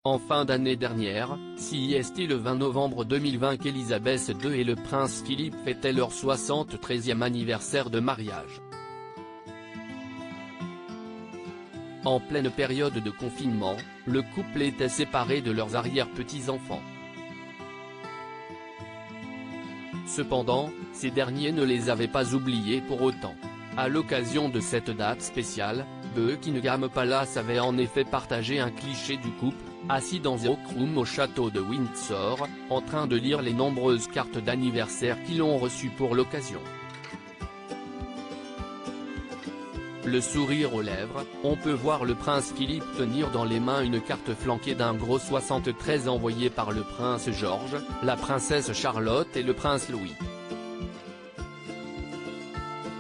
En fin d'année dernière, CIST le 20 novembre 2020 qu'Elisabeth II et le prince Philippe fêtaient leur 73e anniversaire de mariage. En pleine période de confinement, le couple était séparé de leurs arrière-petits-enfants. Cependant, ces derniers ne les avaient pas oubliés pour autant. À l'occasion de cette date spéciale, Buckingham Palace avait en effet partagé un cliché du couple, assis dans un oak room au château de Windsor, en train de lire les nombreuses cartes d'anniversaire qu'ils ont reçues pour l'occasion. Le sourire aux lèvres, on peut voir le prince Philippe tenir dans les mains une carte flanquée d'un gros 73 envoyé par le prince George, la princesse Charlotte et le prince Louis.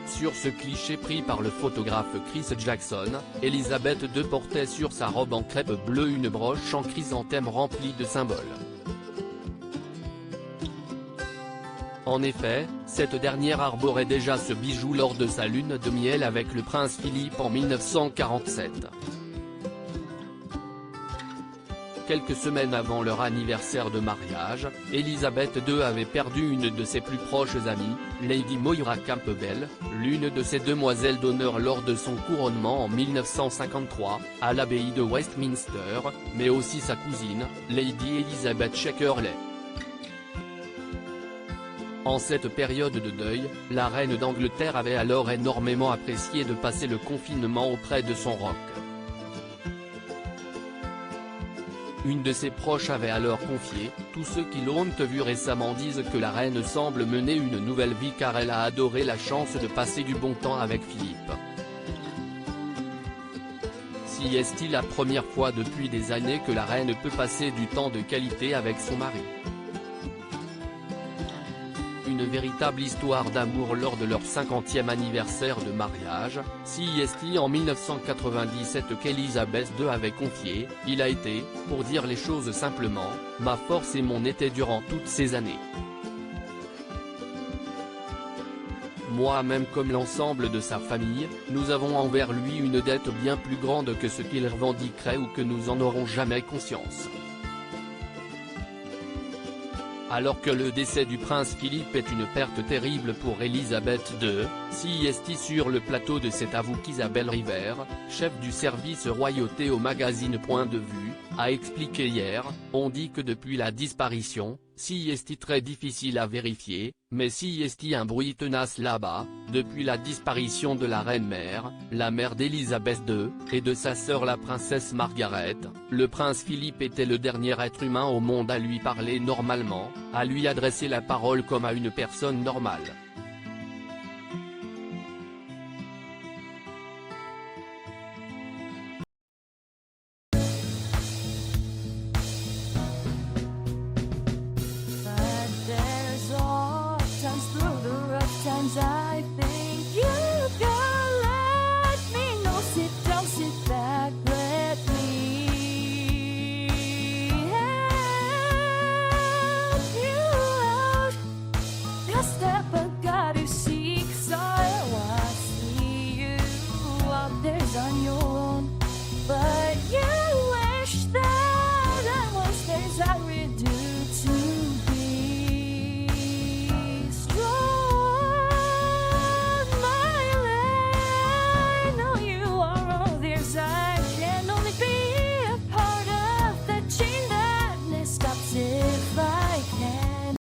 Sur ce cliché pris par le photographe Chris Jackson, Elisabeth II portait sur sa robe en crêpe bleue une broche en chrysanthème remplie de symboles. En effet, cette dernière arborait déjà ce bijou lors de sa lune de miel avec le prince Philippe en 1947. Quelques semaines avant leur anniversaire de mariage, Elisabeth II avait perdu une de ses plus proches amies, Lady Moira Campbell, l'une de ses demoiselles d'honneur lors de son couronnement en 1953, à l'abbaye de Westminster, mais aussi sa cousine, Lady Elizabeth Shirley. En cette période de deuil, la reine d'Angleterre avait alors énormément apprécié de passer le confinement auprès de son roc. Une de ses proches avait alors confié « Tous ceux qui l'ont vue récemment disent que la reine semble mener une nouvelle vie car elle a adoré la chance de passer du bon temps avec Philippe. » Si est-il la première fois depuis des années que la reine peut passer du temps de qualité avec son mari. Une véritable histoire d'amour lors de leur 50e anniversaire de mariage, CIST en 1997 qu'Elisabeth II avait confié, il a été, pour dire les choses simplement, ma force et mon été durant toutes ces années. Moi-même comme l'ensemble de sa famille, nous avons envers lui une dette bien plus grande que ce qu'il revendiquerait ou que nous en aurons jamais conscience. Alors que le décès du prince Philippe est une perte terrible pour Elisabeth II, CIST sur le plateau de cet avou qu'Isabelle Rivers, chef du service royauté au magazine Point de Vue, a expliqué hier, on dit que depuis la disparition, CIST très difficile à vérifier, mais CIST un bruit tenace là-bas, depuis la disparition de la reine-mère, la mère d'Elisabeth II, et de sa sœur la princesse Margaret, le prince Philippe était le dernier être humain au monde à lui parler normalement, à lui adresser la parole comme à une personne normale.